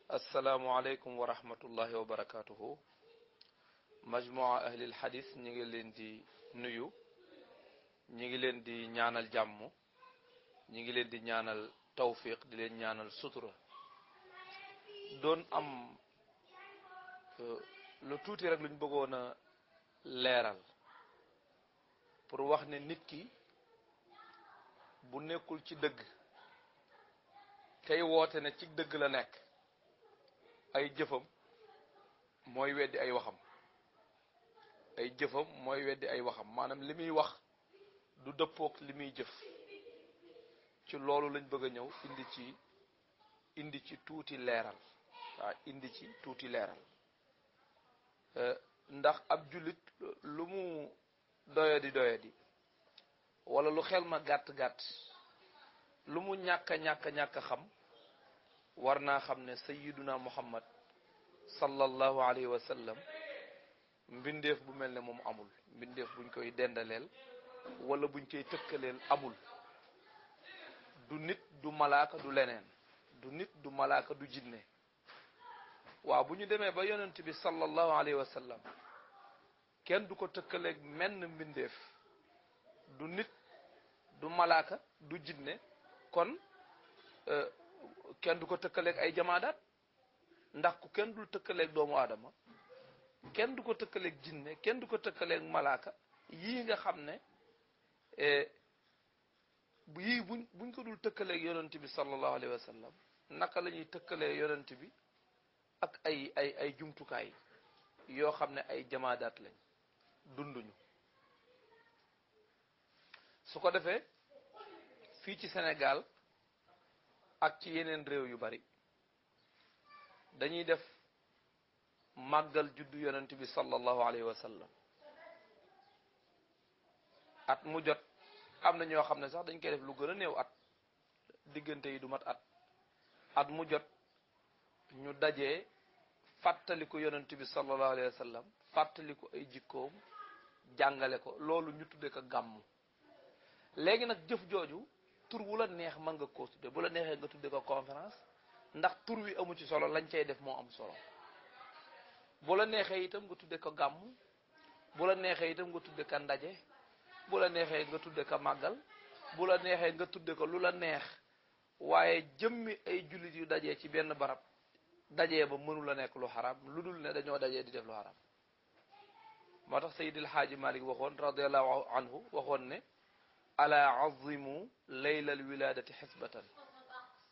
asalaamualeykum wa rahmatullahi wa barakatuhu majmua ahlil hadis ñi ngi leen di nuyu ñi ngi leen di ñaanal jàmm ñi ngi leen di ñaanal tawfiq di leen ñaanal sutura doon am lu tuuti rek luñ bëggoon a leeral pour wax ne nit ki bu nekkul ci dëgg tey woote ne ci dëgg la nekk ay jëfam mooy weddi ay waxam ay jëfam mooy weddi ay waxam maanaam li muy wax du dëppook li muy jëf ci loolu lañ bëgg a ñëw indi ci tuuti leeral waaw indi ci tuuti leeral ndax ab jullit lu mu doyadi wala lu xel ma gàtt lu mu ñàkk xam war naa xam ne sayyiduna muhammad sallallahu alayhi wa sallam mbindeef bu mel ne moom amul mbindeef buñ koy dendaleel wala buñ koy tëkkaleel amul du nit du malaaka du leneen du nit du malaaka du jinne waaw bu ñu demee ba yonent bi sallallahu alayhi wa sallam kenn du ko tëkkaleeg menn mbindeef du nit du malaaka du jinne kon kenn du ko tëkkaleeg ay jamaadaat ndax ku kenn dul tëkkaleeg doomu aadama kenn du ko tëkkaleeg jinne kenn du ko tëkkaleeg malaaka yii nga xam ne yii buñ ko dul tëkkaleeg yonent bi sallallahu alayhi wa sallam naka la ñuy tëkkalee yonent bi ak ay jumtukaay yoo xam ne ay jamaadaat lañ dunduñu su ko defee fii ci Sénégal ak ci yeneen réew yu bari dañuy def màggal juddu yonent bi sallallahu alayhi wa sallam at mu jot am na ñoo xam ne sax dañ koy def lu gën a néew at diggante yi du mat at mu jot ñu dajee fàttaliku yonent bi sallallahu alayhi wa sallam fàttaliku ay jikkoom jàngale ko loolu ñu tudde ko gàmmu léegi nag jëf jooju tur wu la neex mën nga koo tudde bu la neexee nga tudde ko conférence ndax tur wi amu ci solo lañ cay def moo am solo bu la neexee itam nga tudde ko gàmmu bu la neexee itam nga tudde ko ndaje bu la neexee nga tudde ko màggal bu la neexee nga tudde ko lu la neex waaye jëmmi ay jullit yu dajee ci benn barab dajee ba mënu la nekk lu xaram lu dul ne dañoo dajee di def lu xaram moo tax Seydil Haaji Malik waxoon radiyallahu anhu waxoon ne ala azimu layla alwiladati xisbatan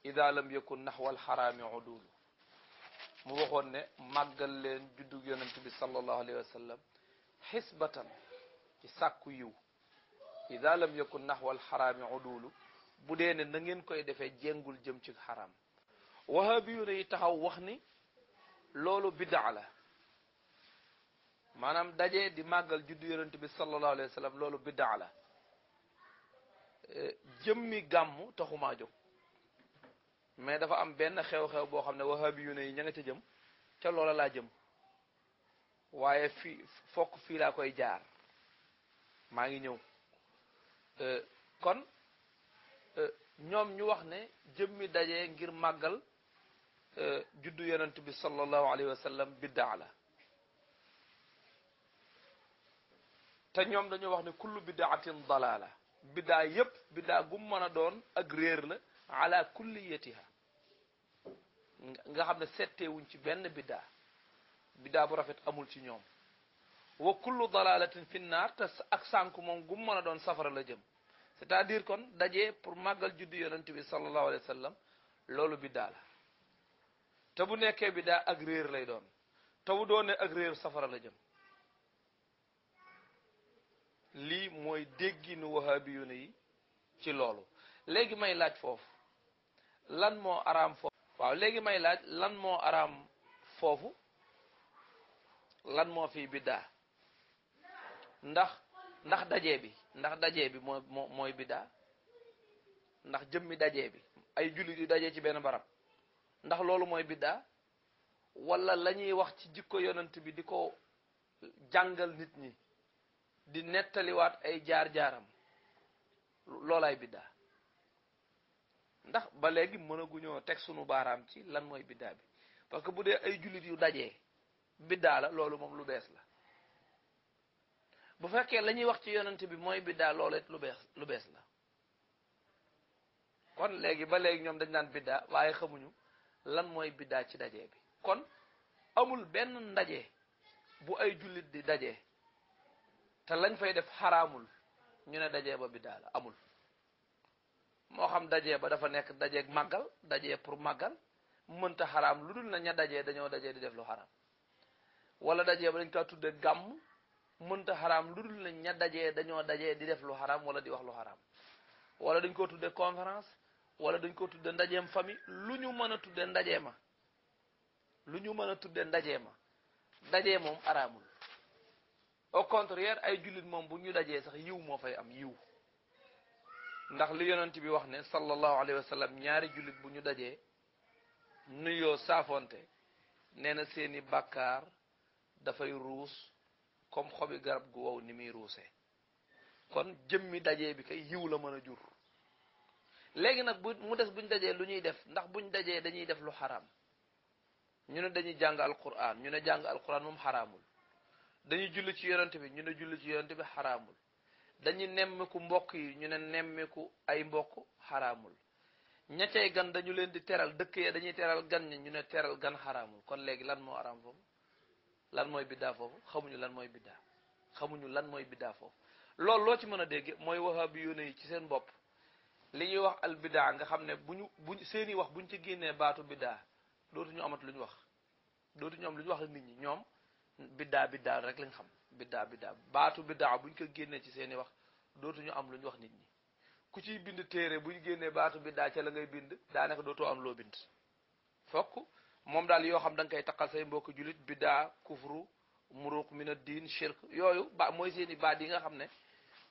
ida lam yakun naxwa alxaraami udulu mu waxoon ne màggal leen juddug yonent bi sallallahu alayhi wa sallam xisbatan ci sàkku yiw ida lam yakun naxwa alxaraami udulu bu dee ne na ngeen koy defee jéngul jëm ci xaram wahabiyuna yi taxaw wax ni loolu bidaa la maanaam dajee di màggal juddu yonent bi sallallahu alayhi wa sallam loolu bidaa la jëmmi gàmmu taxumaa jóg mais dafa am benn xew-xew boo xam ne wahabiyuna yi ña nga ca jëm ca loola laa jëm waaye fii laa koy jaar maa ngi ñëw kon ñoom ñu wax ne jëmmi dajee ngir màggal juddu yonent bi sallallahu alayhi wa sallam biddaa la te ñoom dañoo wax ne kullu bidaatin dalaala biddaa yépp biddaa gum mën a doon ak réer la ala kulliyatiha nga xam ne setteewuñ ci benn biddaa bu rafet amul ci ñoom wa kullu dalalatin fi naar te ak sànku moom gum mën a doon safara la jëm c'est-à-dire kon dajee pour màggal juddu yonent bi sallallahu alayhi wa sallam loolu biddaa la te bu nekkee biddaa ak réer lay doon te bu doonee ak réer safara la jëm lii mooy dégginu wahabiyuna yi ci loolu léegi may laaj foofu lan moo araam foofu waaw léegi may laaj lan moo araam foofu lan moo fi biddaa ndax dajee bi mooy biddaa ndax jëmmi dajee bi ay jullit yu dajee ci benn barab ndax loolu mooy biddaa wala la ñuy wax ci jikko yonent bi di ko jàngal nit ñi di nettaliwaat ay jaar-jaaram loolaay biddaa ndax ba léegi mënaguñoo teg sunu baaraam ci lan mooy biddaa bi parce que bu dee ay jullit yu dajee biddaa la loolu moom lu bees la bu fekkee la ñuy wax ci yonent bi mooy biddaa loolu it lu bees la kon léegi ba léegi ñoom dañ naan biddaa waaye xamuñu lan mooy biddaa ci dajee bi kon amul benn ndaje bu ay jullit di dajee te lañ fay def xaraamul ñu ne dajee ba biddaa la amul moo xam dajee ba dafa nekk dajeeg màggal dajee pour màggal mënta xaraam lu dul na ña dajee dañoo dajee di def lu xaraam wala dajee ba dañ kaa tudde gàmm mënta xaraam lu dul na ña dajee dañoo dajee di def lu xaraam wala di wax lu xaraam wala dañ ko tudde conférence wala dañ ko tudde ndajeem famille lu ñu mën a tudde ndaje ma lu ñu mën a tudde ndaje ma dajee moom araamul au contraire ay jullit moom bu ñu dajee sax yiw moo fay am yiw ndax li yonent bi wax ne sallallahu alayhi wa sallam ñaari jullit bu ñu dajee nuyoo saafonte nee na seeni bàkkaar dafay ruus comme xobi garab gu wow ni muy ruusee kon jëmmi dajee bi kay yiw la mën a jur léegi nag mu des buñ dajee lu ñuy def ndax buñ dajee dañuy def lu xaraam ñu ne dañuy jàng alquran ñu ne jàng alquran moom xaraamul dañuy julli ci yonent bi ñu ne julli ci yonent bi xaraamul dañuy nemmiku mbokk yi ñu ne nemmiku ay mbokk xaraamul ña cay gan dañu leen di teral dëkk ya dañuy teral gan ñi ñu ne teral gan xaraamul kon léegi lan moo araam foofu lan mooy biddaa foofu xamuñu lan mooy biddaa xamuñu lan mooy biddaa foofu loolu loo ci mën a dégg mooy wahabi yu ne yi ci seen bopp li ñuy wax al biddaa nga xam ne buñ seeni wax buñ ci génnee baatu biddaa dootuñu amat lu ñu wax dootuñu am lu ñu wax nit ñi ñoom biddaa rek lañ xam biddaa baatu biddaa buñ ko génnee ci seeni wax dootuñu am lu ñu wax nit ñi ku ciy bind téere buñ génnee baatu biddaa ca la ngay bind daanaka dootoo am loo bind fokk moom daal yoo xam da nga koy taqal say mbokk julit biddaa kufru muruq min ad-din shirk yooyu mooy seeni baat yi nga xam ne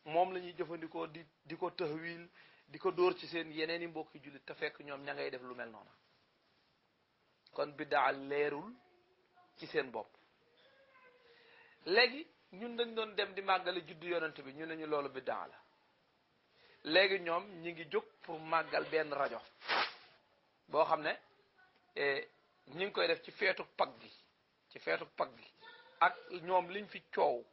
moom la ñuy jëfandikoo di ko tahwil di ko dóor ci seen yeneen i mbokki julit te fekk ñoom ña ngay def lu mel noonu kon biddaa leerul ci seen bopp léegi ñun dañ doon dem di màggale juddu yonent bi ñu ne ñu loolu biddaa la léegi ñoom ñi ngi jóg pour màggal benn rajo boo xam ne ñi ngi koy def ci feetu pag gi ak ñoom liñ fi coow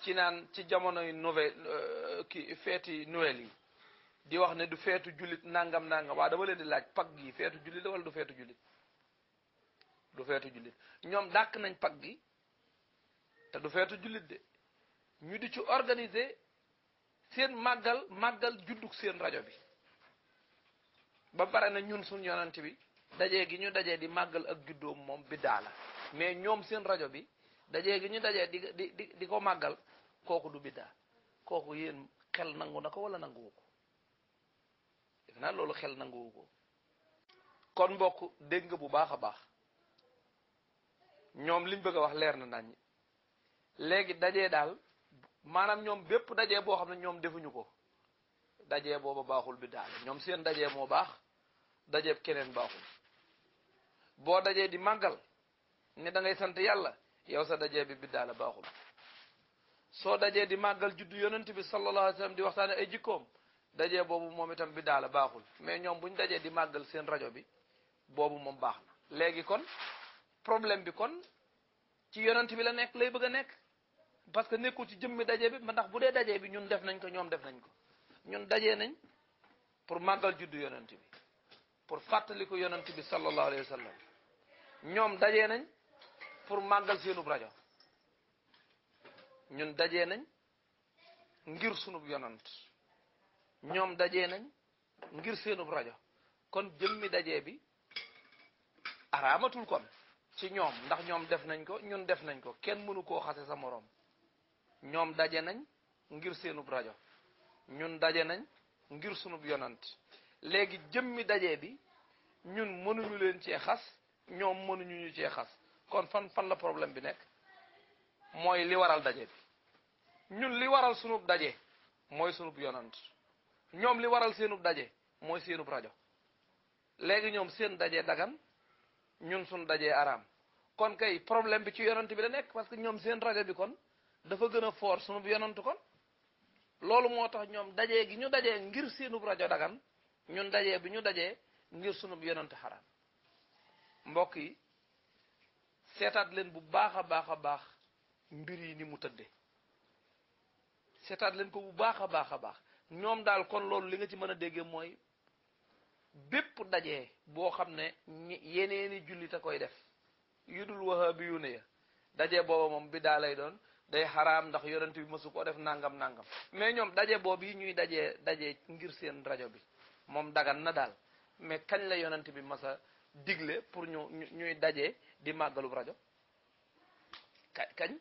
ci naan ci jamonoy nouvelle feeti Noël yi di wax ne du feetu jullit nangam waa dama leen di laaj pag gi feetu jullit la wala du feetu jullit du feetu jullit ñoom dàkk nañ pag gi te du feetu jullit de ñu di ci organiser seen màggal juddug seen rajo bi ba pare na ñun suñ yonent bi dajee gi ñu dajee di màggal ak juddoom moom biddaa la mais ñoom seen rajo bi dajee gi ñu dajee di ko màggal kooku du biddaa kooku yéen xel nangu na ko wala nanguwu ko def naa loolu xel nanguwu ko kon mbokk dégg nga bu baax a baax ñoom liñ bëgg a wax leer na nañ léegi dajee daal maanaam ñoom bépp dajee boo xam ne ñoom defuñu ko dajee booba baaxul biddaa la ñoom seen dajee moo baax dajee keneen baaxul boo dajee di màggal ne da ngay sant yàlla yow sa dajee bi biddaa la baaxul soo dajee di màggal juddu yonent bi sallallahu alayhi wa sallam di waxtaane ay jikkoom dajee boobu moom itam biddaa la baaxul mais ñoom buñ dajee di màggal seen rajo bi boobu moom baax na léegi kon problème bi kon ci yonent bi la nekk lay bëgg a nekk parce que nekkul ci jëmmi dajee bi ndax bu dee dajee bi ñun def nañ ko ñoom def nañ ko ñun dajee nañ pour màggal juddu yonent bi pour fàttali ko yonent bi sallallahu alayhi wa sallam ñoom dajee nañ pour màggal seenub rajo ñun dajee nañ ngir sunub yonent ñoom dajee nañ ngir seenub rajo kon jëmmi dajee bi araamatul kon ci ñoom ndax ñoom def nañ ko ñun def nañ ko kenn mënu koo xase sa moroom ñoom daje nañ ngir seenub rajo ñun daje nañ ngir sunub yonant léegi jëmmi daje bi ñun mënuñu leen cee xas ñoom mënuñu ñu cee xas kon fan la problème bi nekk mooy li waral daje bi ñun li waral sunub daje mooy sunub yonant ñoom li waral seenub daje mooy seenub rajo léegi ñoom seen daje dagan ñun sun dajee araam kon kay problème bi ci yonant bi la nekk parce que ñoom seen rajo bi kon dafa gën a fort sunub yonant kon loolu moo tax ñoom dajee gi ñu dajee ngir seenub rajo dagan ñun dajee bi ñu dajee ngir sunub yonant xaraam mbokk yi seetaat leen bu baax a baax a baax mbir yi ni mu tëdde seetaat leen ko bu baax a baax a baax ñoom daal kon loolu li nga ci mën a dégge mooy bépp daje boo xam ne yeneeni jullit a koy def yu dul wahabi yu ne ya daje booba moom bi daa lay doon day xaraam ndax yonent bi mësu koo def nangam nangam mais ñoom daje boobu yi ñuy daje ngir seen rajo bi moom dagan na daal mais kañ la yonent bi mas a digle pour ñuy daje di màggalub rajo kañ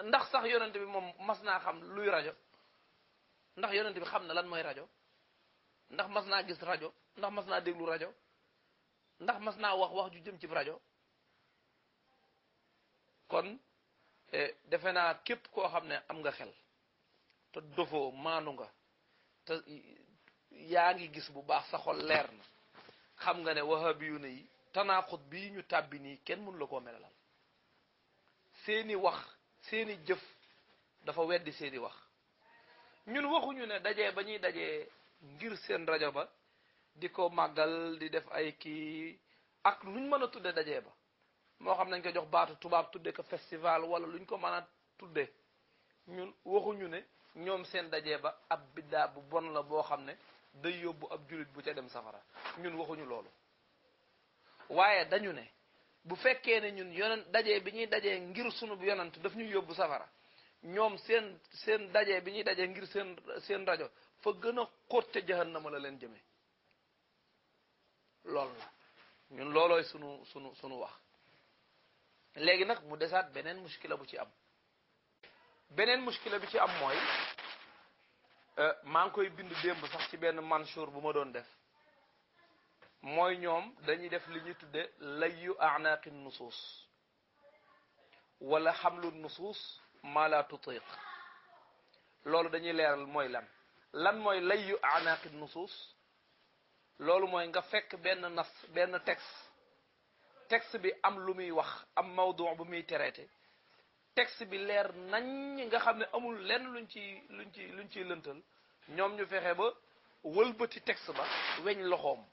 ndax sax yonent bi moom mas naa xam luy rajo ndax yonent bi xam na lan mooy rajo ndax mas naa gis rajo ndax mas naa déglu rajo ndax mas naa wax ju jëm ci rajo kon defe naa képp koo xam ne am nga xel te dofoo maanu nga te yaa ngi gis bu baax sa xol leer na xam nga ne wahabi yu ne yi tanaaxut bii ñu tàbbi nii kenn mënu la koo melalal seeni wax seeni jëf dafa weddi seeni wax ñun waxuñu ne dajee ba ñuy dajee ngir seen rajo ba di ko màggal di def ay kii ak luñ mën a tudde dajee ba moo xam nañ ko jox baatu tubaab tudde ko festival wala luñ ko mën a tudde ñun waxuñu ne ñoom seen dajee ba ab biddaa bu bon la boo xam ne day yóbbu ab julit bu ca dem safara ñun waxuñu loolu waaye dañu ne bu fekkee ne ñun yonent dajee bi ñuy dajee ngir sunu yonent daf ñuy yóbbu safara ñoom seen dajee bi ñuy dajee ngir seen rajo fa gën a xóot ca jahannama la leen jëme loolu la ñun loolooy sunu wax léegi nag mu desaat beneen muskila bu ci am beneen muskila bi ci am mooy maa ngi koy bind démb sax ci benn mansour bu ma doon def mooy ñoom dañuy def li ñuy tudde layyu a'naqi nusuus wala xamlu nusuus ma la tutiq loolu dañuy leeral mooy lan mooy layyu a'naqi nusuus loolu mooy nga fekk benn nas benn texte bi am lu muy wax am mawdu bu muy traité texte bi leer nañ nga xam ne amul lenn luñ ciy lëntal ñoom ñu fexe ba wëlbati texte ba weñ loxoom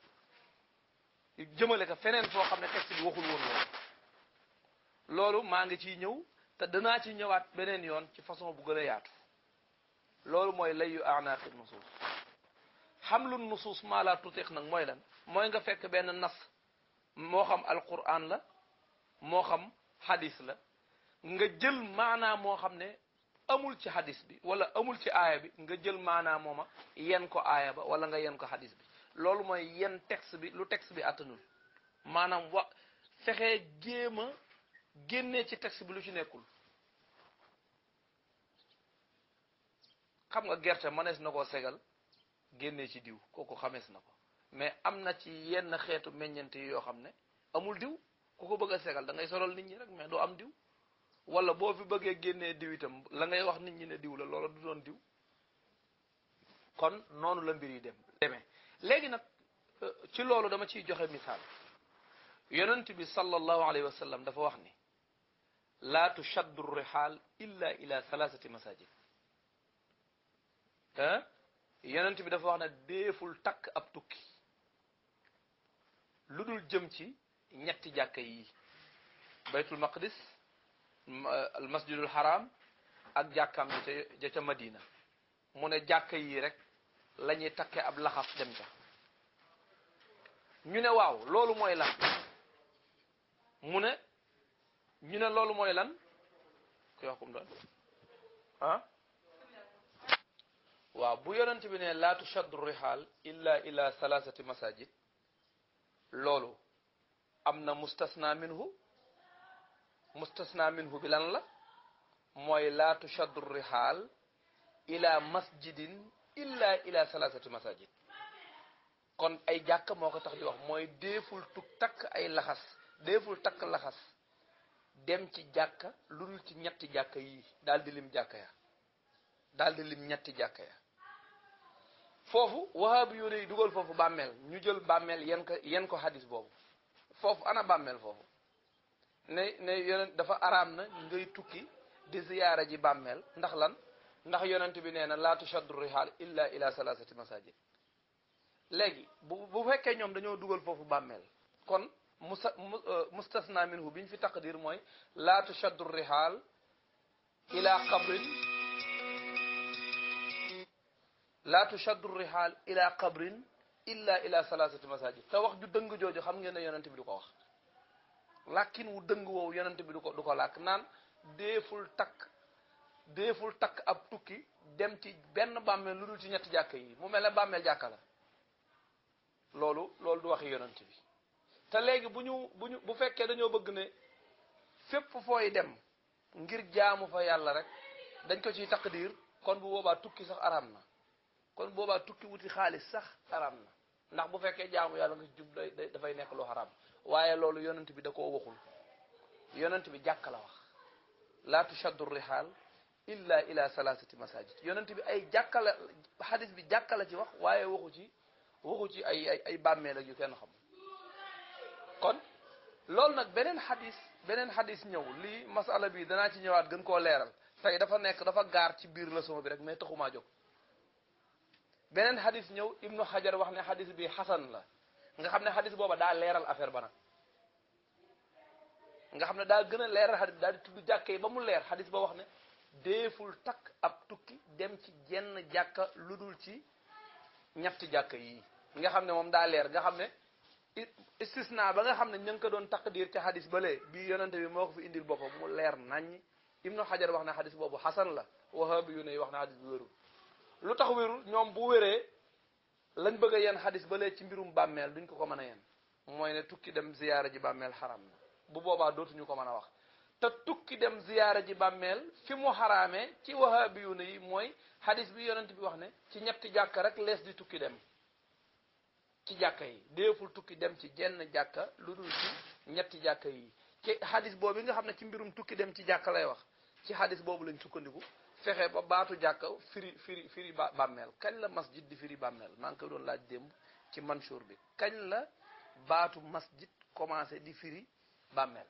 jëmale ko feneen foo xam ne texte bi waxul woon loolu maa ngi ciy ñëw te danaa ci ñëwaat beneen yoon ci façon bu gën a yaatu loolu mooy layyu a'naqi nusuus xamlu nusuus maa laa tutiq nag mooy lan mooy nga fekk benn nas moo xam alquran la moo xam hadis la nga jël maanaa moo xam ne amul ci hadis bi wala amul ci aaya bi nga jël maanaa mooma yen ko aaya ba wala nga yen ko hadis bi loolu mooy yen texte bi lu texte bi attanul maanaam fexee jéem a génnee ci texte bi lu ci nekkul xam nga gerte mënees na koo segal génnee ci diw kooku xamees na ko mais am na ci yenn xeetu meññeent yi yoo xam ne amul diw ku ko bëgg a segal da ngay solal nit ñi rek mais doo am diw wala boo fi bëggee génnee diw itam la ngay wax nit ñi ne diw la loola du doon diw kon noonu la mbir yi demee léegi nag ci loolu dama ciy joxe misaal yonent bi sallallahu alayhi wa sallam dafa wax ni laa tushaddu rihaal illa ila thalathati masajid yonent bi dafa wax ne déeful takk ab tukki lu dul jëm ci ñetti jàkka yi baytul maqdis al masjidul haram ak jàkkaam ja ca madina mu ne jàkka yi rek la ñuy takke ab laxas dem ca ñu ne waaw loolu mooy lan mu ne ñu ne loolu mooy lan ku wax kum doon waaw bu yonent bi ne laa tushaddu rihaal illa ila thalathati masajid loolu am na mustasna minhu bi lan la mooy laa tushaddu rihaal ila masjidin illa ila thalathati masajid kon ay jàkk moo ko tax di wax mooy déeful takk ay laxas déeful takk laxas dem ci jàkka lu dul ci ñetti jàkka yi daal di lim jàkka ya daal di lim ñetti jàkka ya foofu wahabi yoone yi dugal foofu bàmmeel ñu jël bàmmeel yen ko hadis boobu foofu ana bàmmeel foofu ne yonent dafa araam na ngay tukki di ziyaara ji bàmmeel ndax lan ndax yonent bi nee na laa tushaddu rihaal illa ila salasati masajid léegi bu fekkee ñoom dañoo dugal foofu bàmmeel kon mustasna minhu biñ fi taqdir mooy laa tushaddu rihaal ila qabrin laa tushaddu rihaal ila qabrin illa ila salasati masajid te wax ju dëng jooju xam ngeen ne yonent bi du ko wax làkkin wu dëng woowu yonent bi du ko làkk naan déeful takk ab tukki dem ci benn bàmmeel lu dul ci ñetti jàkka yi mu mel ne bàmmeel jàkka la loolu du waxi yonent bi te léegi bu fekkee dañoo bëgg ne fépp fooy dem ngir jaamu fa yàlla rek dañ ko ciy taqdir kon bu boobaa tukki sax araam na kon boobaa tukki wuti xaalis sax araam na ndax bu fekkee jaamu yàlla nga ci jub dafay nekk lu xaraam waaye loolu yonent bi da koo waxul yonent bi jàkka la wax laa tushaddu rihaal illa ila salasati masajid yonent bi ay jàkka la xadis bi jàkka la ci wax waaye waxu ci ay bàmmeel ak yu kenn xam kon loolu nag beneen xadis ñëw lii masala bi danaa ci ñëwaat gën koo leeral tey dafa gaar ci biir leçon bi rek mais taxumaa jóg beneen xadis ñëw ibnu xajar wax ne xadis bi xasan la nga xam ne xadis booba daa leeral affaire ba nag nga xam ne daa gën a leeral xadis daal di tudd jàkka yi ba mu leer xadis ba wax ne déeful takk ab tukki dem ci jenn jàkka lu dul ci ñetti jàkka yi nga xam ne moom daa leer nga xam ne istisna ba nga xam ne ña ngi ko doon taqdir ci xadis balee bii yonente bi moo ko fi indil boppam mu leer naññ ibnu xajar wax ne xadis boobu xasan la wahabi yu ne wax ne xadis bi wérul lu tax wérul ñoom bu wéree lañ bëgg a yen xadis balee ci mbirum bàmmeel duñ ko mën a yen mooy ne tukki dem ziyaara ji bàmmeel xaram na bu boobaa dootuñu ko mën a wax te tukki dem ziyaara ji bàmmeel fi mu xaraamee ci wahabi yu ne yi mooy xadis bi yonent bi wax ne ci ñetti jàkka rek lees di tukki dem ci jàkka yi déeful tukki dem ci jenn jàkka lu dul ci ñetti jàkka yi ci xadis boobu nga xam ne ci mbirum tukki dem ci jàkka lay wax ci xadis boobu lañ sukkandiku fexe ba baatu jàkka firi bàmmeel kañ la masjid di firi bàmmeel maa ngi koy doon laaj démb ci mansour bi kañ la baatu masjid commencé di firi bàmmeel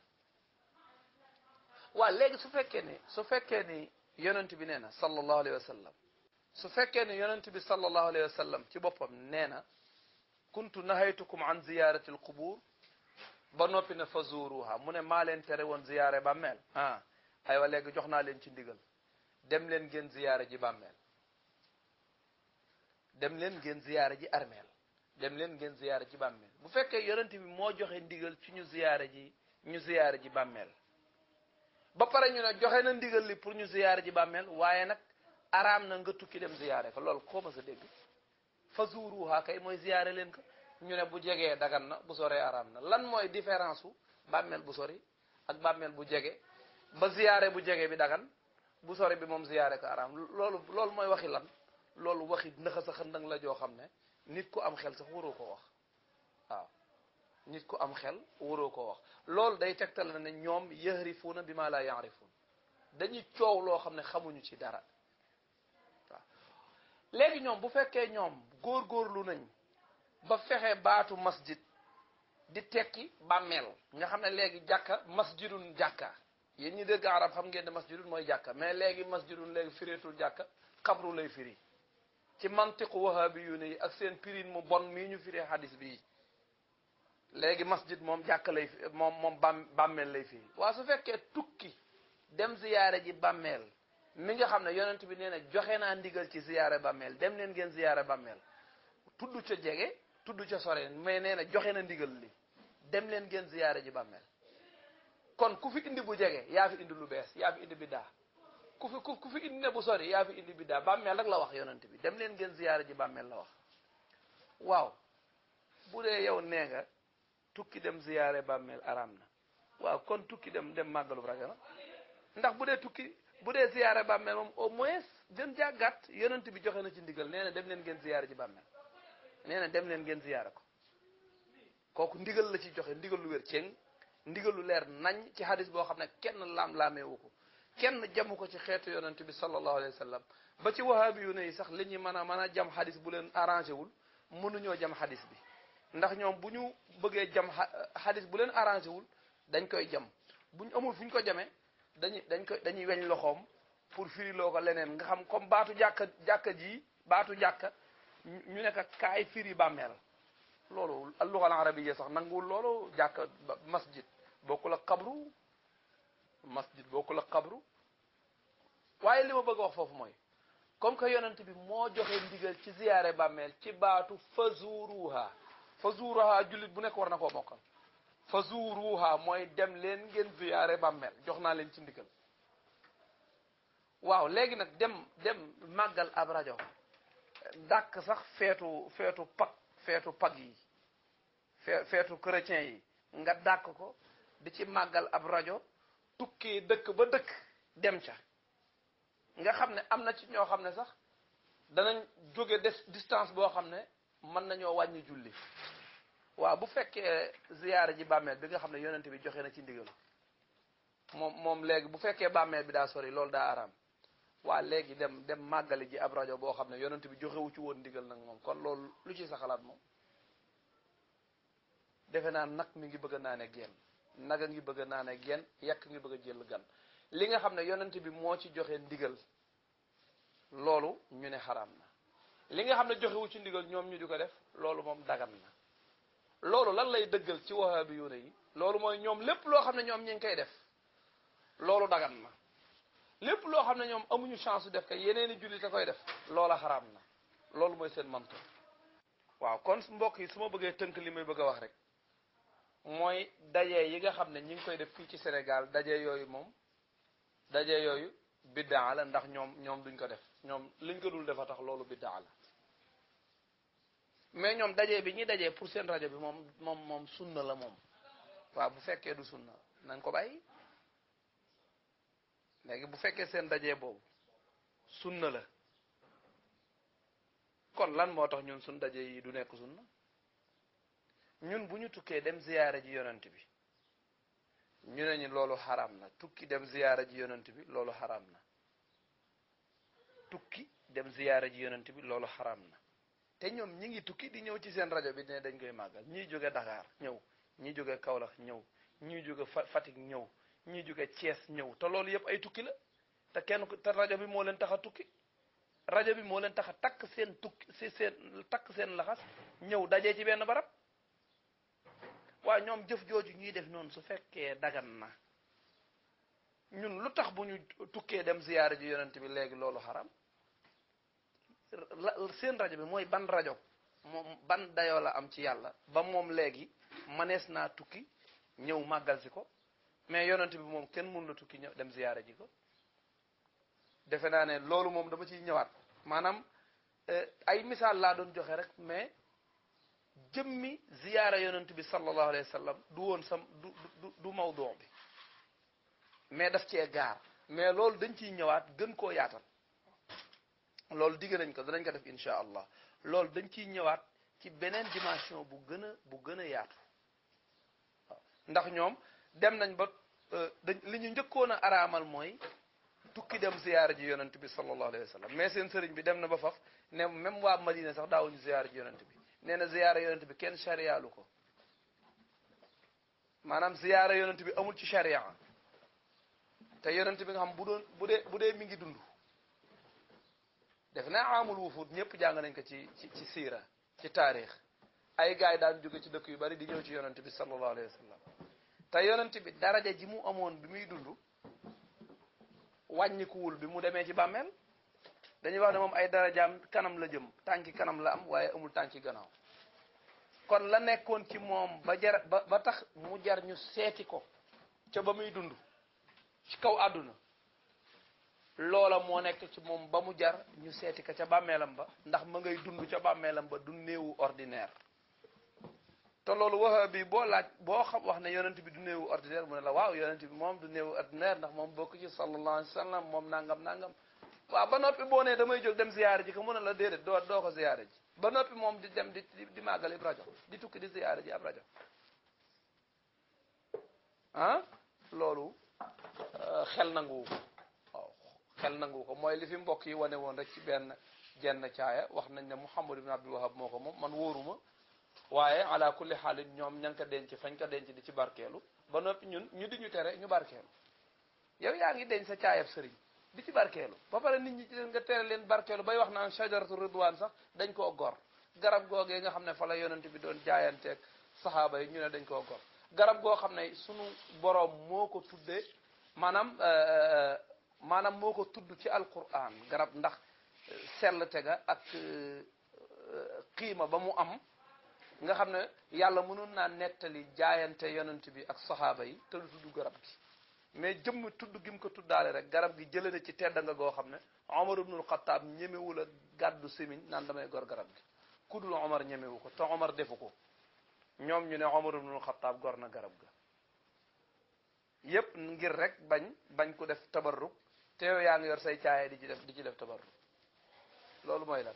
waa léegi su fekkee ni yonent bi nee na sallallahu alayhi wa sallam su fekkee ni yonent bi sallallahu alayhi wa sallam ci boppam nee na kuntu nahaytukum an ziyarati al qubur ba noppi ne fa zuruha mu ne maa leen tere woon ziyaare bàmmeel aywa léegi jox naa leen ci ndigal dem leen ngeen ziyaare ji bàmmeel dem leen ngeen ziyaare ji armeel dem leen ngeen ziyaare ji bàmmeel bu fekkee yonent bi moo joxe ndigal ci ñu ziyaare ji bàmmeel ba pare ñu ne joxe na ndigal li pour ñu ziyaare ji bàmmeel waaye nag araam na nga tukki dem ziyaare ko loolu koo ma sa dégg fa zuruha kay mooy ziyaare leen ko ñu ne bu jegee dagan na bu soree araam na lan mooy différence u bàmmeel bu sori ak bàmmeel bu jege ba ziyaare bu jege bi dagan bu sori bi moom ziyaare ko araam loolu mooy waxi lan loolu waxi nëxa sa xëndang la joo xam ne nit ku am xel sax waroo ko wax waaw nit ku am xel waroo ko wax loolu day tegtal na ne ñoom yahrifuuna bi ma la yaarifuun dañuy coow loo xam ne xamuñu ci dara waaw léegi ñoom bu fekkee ñoom góorgóorlu nañ ba fexe baatu masjid di tekki bàmmeel nga xam ne léegi jàkka masjidun jàkka yéen ñi dégg arab xam ngeen ne masjidun mooy jàkka mais léegi masjidun léegi fireetul jàkka xabru lay firi ci mantiqu wahabi yu ne yi ak seen pirin mu bon mii ñu firee hadis bii léegi masjid moom jàkka lay moom bàmmeel lay firi waa su fekkee tukki dem ziyaare ji bàmmeel mi nga xam ne yonent bi nee na joxe naa ndigal ci ziyaare bàmmeel dem leen ngeen ziyaare bàmmeel tudd ca jege tudd ca sore mais nee na joxe na ndigal li dem leen ngeen ziyaare ji bàmmeel kon ku fi indi bu jege yaa fi indi lu bees yaa fi indi biddaa ku fi indi ne bu sori yaa fi indi biddaa bàmmeel rek la wax yonent bi dem leen ngeen ziyaare ji bàmmeel la wax waaw bu dee yow nee nga tukki dem ziyaare bàmmeel araam na waaw kon tukki dem màggalub rajo la ndax bu dee ziyaare bàmmeel moom au moins gën jaa gàtt yonent bi joxe na ci ndigal nee na dem leen ngeen ziyaare ji bàmmeel nee na dem leen ngeen ziyaare ko kooku ndigal la ci joxe ndigal lu wér ceng ndigal lu leer nañ ci hadis boo xam ne kenn laam-laameewu ko kenn jamu ko ci xeetu yonent bi sallallahu alayhi wa sallam ba ci wahabi yu ne yi sax li ñuy mën a jam hadis bu leen arrangé wul mënuñoo jam hadis bi ndax ñoom bu ñu bëggee jam hadis bu leen arrangé wul dañ koy jam bu ñu amul fu ñu ko jamee dañuy weñ loxoom pour firiloo ko leneen nga xam comme baatu jàkka ji baatu jàkka ñu nekk kaay firi bàmmeel loolu al-lugha al-arabiyya sax nanguwul loolu. jàkka masjid bokkul ak xabru, masjid bokkul ak xabru. waaye li ma bëgg a wax foofu mooy comme que yonent bi moo joxe ndigal ci ziyaare bàmmeel ci baatu fazuruha jullit bu nekk war na koo mokkal. fazuruha mooy dem leen ngeen ziyaare bàmmeel, jox naa leen ci ndigal. waaw léegi nag dem màggal ab rajo dàkk sax feetu pag yi feetu chrétien yi nga dàkk ko di ci màggal ab rajo, tukkee dëkk ba dëkk dem ca. nga xam ne am na ci ñoo xam ne sax danañ jóge distance boo xam ne mën nañoo wàññi julli. waaw bu fekkee ziyaara ji bàmmeel bi nga xam ne yonent bi joxe na ci ndigal moom léegi bu fekkee bàmmeel bi daa sori loolu daa araam. waa léegi dem màggali ji ab rajo boo xam ne yonent bi joxewu ci woon ndigal nag moom kon loolu lu ci sa xalaat moom. defe naa nag mi ngi bëgg a naane genn, naga ngi bëgg a naane genn, yàq ngi bëgg a jël gan. li nga xam ne yonent bi moo ci joxe ndigal loolu ñu ne xaraam na, li nga xam ne joxewu ci ndigal ñoom ñu di ko def loolu moom dagan na. loolu lan lay dëggal ci wahabiyuuna yi? loolu mooy ñoom lépp loo xam ne ñoom ñi ngi koy def loolu dagan na, lépp loo xam ne ñoom amuñu chance def ko yeneeni jullit a koy def loola xaraam na. loolu mooy seen manto. waaw kon mbokk yi su ma bëggee tënk li may bëgg a wax rek mooy daje yi nga xam ne ñi ngi koy def fii ci Sénégal daje yooyu biddaa la, ndax ñoom duñ ko def, ñoom liñ ko dul defa tax loolu biddaa la. mais ñoom daje bi ñuy dajee pour seen rajo bi moom sunna la moom. waaw bu fekkee du sunna nañ ko bàyyi. léegi bu fekkee seen daje boobu sunna la kon lan moo tax ñun suñ daje yi du nekk sunna? ñun bu ñu tukkee dem ziyaara ji yonent bi ñu ne ñu loolu xaraam na. tukki dem ziyaara ji yonent bi loolu xaraam na. tukki dem ziyaara ji yonent bi loolu xaraam na. te ñoom ñi ngi tukki di ñëw ci seen rajo bi ne dañ koy màggal. ñii jóge Dakar ñëw, ñii jóge Kaolack ñëw, ñii jóge Fatick ñëw, ñii jóge Thiès ñëw, te loolu yëpp ay tukki la. te rajo bi moo leen tax a tukki. rajo bi moo leen tax a takk seen laxas ñëw dajee ci benn barab. waaw ñoom jëf jooju ñuy def noonu su fekkee dagan na, ñun lu tax bu ñu tukkee dem ziyaara ji yonent bi léegi loolu xaram? seen rajo bi mooy ban rajo moom ban dayoo la am ci yàlla ba moom léegi manees naa tukki ñëw màggal si ko, mais yonent bi moom kenn mënu la tukki ñëw dem ziyaara ji ko. defe naa ne loolu moom dama ciy ñëwaat, maanaam ay misaal laa doon joxe rek, mais jëmmi ziyaara yonent bi sallallahu alayhi wa sallam du woon du mawdu bi, mais daf cee gaar. mais loolu dañ ciy ñëwaat gën koo yaatal. loolu digg nañ ko danañ ko def insha allah. loolu dañ ciy ñëwaat ci beneen dimension bu gën a yaatu. waaw ndax ñoom dem nañ ba li ñu njëkkoon a araamal mooy tukki dem ziyaara ji yonent bi sallallahu alayhi wa sallam, mais seen sëriñ bi dem na ba faf ne même waa Madina sax daawuñu ziyaara ji yonent bi. nee na ziyaara yonent bi kenn chariyaalu ko, maanaam ziyaara yonent bi amul ci charia. te yonent bi nga xam bu dee mi ngi dund, def naa amul wufut ñëpp jàng nañ ko ci siira, ci taarix. ay gaay daan jóge ci dëkk yu bari di ñëw ci yonent bi sallallahu alayhi wa sallam. te yonent bi daraja ji mu amoon bi muy dund wàññikuwul bi mu demee ci bàmmeel. dañuy wax ne moom ay darajaam kanam la jëm, tànki kanam la am waaye amul tànki gannaaw. kon la nekkoon ci moom ba tax mu jar ñu seeti ko ca ba muy dund ci kaw àdduna, loola moo nekk ci moom ba mu jar ñu seeti ko ca bàmmeelam ba, ndax ma ngay dund ca bàmmeelam ba du néewu ordinaire. te loolu wahabi boo xam wax ne yonent bi du néewu ordinaire mu ne la waaw yonent bi moom du néewu ordinaire ndax moom bokk ci sallallahu alayhi wa sallam, moom nangam. waaw ba noppi boo nee damay jóg dem ziyaare ji ko mu ne la déedéet doo ko ziyaare ji. ba noppi moom di dem di màggali rajo, di tukki di ziyaare ji ab rajo. loolu xel nanguwu ko. waaw xel nanguwu ko. mooy li fi mbokk yi wane woon rek ci jenn caaya wax nañ ne Muhammad ibn Abdul Wahab moo ko moom, man wóoruma. waaye ala kulli xaalin ñoom ña ngi ko denc fañ ko denc di ci barkeelu. ba noppi ñun ñu di ñu tere ñu barkeelu. yow yaa ngi denc sa caayab sëriñ di ci barkeelu ba pare nit ñi ci leen nga tere leen barkeelu bay wax naan shajaratu ridwaan sax dañ koo gor. garab googee nga xam ne fa la yonent bi doon jaayanteeg saxaaba yi ñu ne dañ koo gor garab goo xam ne sunu boroom moo ko tuddee maanaam moo ko tudd ci alquran garab ndax sell tega ak xiima ba mu am nga xam ne yàlla mënoon naa nettali jaayante yonent bi ak saxaaba yi te du tudd garab gi mais jëmm tudd gi mu ko tuddaale rek garab gi jëlee na ci tedda nga goo xam ne Omar ibnul Xattaab ñemewul a gàddu semiñ naan damay gor garab gi ku dul Omar ñemewu ko te Omar defu ko ñoom ñu ne Omar ibnul Xattaab gor na garab ga yépp ngir rek bañ ko def tabarruk te yow yaa ngi yor say caaye di ci def tabarruk loolu mooy lan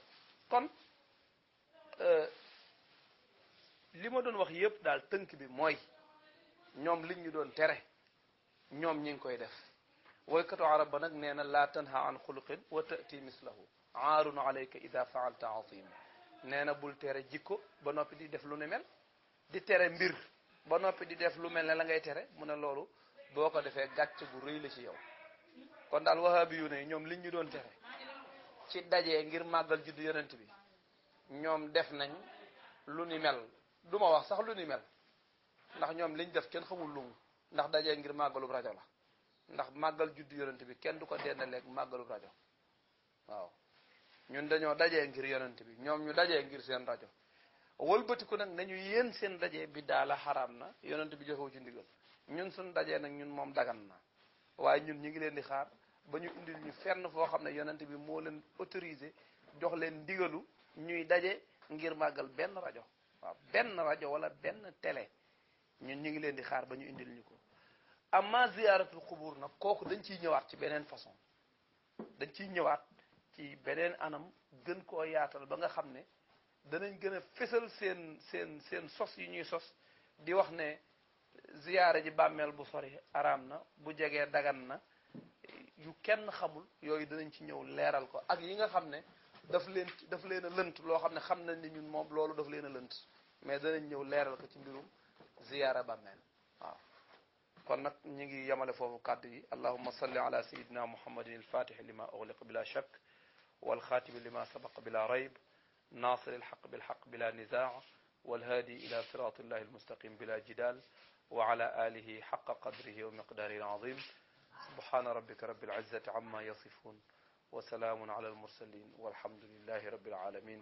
kon li ma doon wax yépp daal tënk bi mooy ñoom liñ ñu doon tere ñoom ñi ngi koy def woykatu arab ba nag nee na laa tanha an xuluqin wa tati mislahu aarun alayka ida faalta azim nee na bul tere jikko ba noppi di def lu ne mel di tere mbir ba noppi di def lu mel ne la ngay tere mu ne loolu boo ko defee gàcce gu rëy la ci yow kon daal wahabi yu ne ñoom liñ ñu doon tere ci dajee ngir màggal juddu yonent bi ñoom def nañ lu ni mel du ma wax sax lu ni mel ndax ñoom liñ def kenn xamul lu mu ndax dajee ngir màggalub rajo la ndax màggal juddu yonent bi kenn du ko dendaleeg màggalub rajo waaw ñun dañoo dajee ngir yonent bi ñoom ñu dajee ngir seen rajo wëlbatiku nag nañu yéen seen dajee bi daala xaraam na yonent bi joxewu ci ndigal ñun suñ dajee nag ñun moom dagan na waaye ñun ñu ngi leen di xaar ba ñu indil ñu fenn foo xam ne yonent bi moo leen autorisé jox leen ndigalu ñuy daje ngir màggal benn rajo waaw benn rajo wala benn télé ñun ñu ngi leen di xaar ba ñu indil ñu ko amma ziyaaratul xubur nag kooku dañ ciy ñëwaat ci beneen façon dañ ciy ñëwaat ci beneen anam gën koo yaatal ba nga xam ne danañ gën a fésal seen sos yi ñuy sos di wax ne ziyaara ji bàmmeel bu sori araam na bu jegee dagan na yu kenn xamul yooyu danañ ci ñëw leeral ko ak yi nga xam ne daf leen a lënt loo xam ne xam nañ ni ñun moom loolu daf leen a lënt mais danañ ñëw leeral ko ci mbirum ziyaara bàmmeel waaw kon nag ñu ngi yemale foofu kàddu yi allahumma salli ala sayidina muhammadin alfatixi lima ughliqa bila shakk walxaatimi lima sabaqa bila rayb nasir alxaq bilxaq bila nizaa walhaadi ila sirati illahi almustaqim bila jidal wa ala alihi xaqa qadrihi wa miqdaarihi alazim subhana rabbika rabbil izzati amma yasifun wa salaamun ala almursalin walhamdulillahi rabbil alamin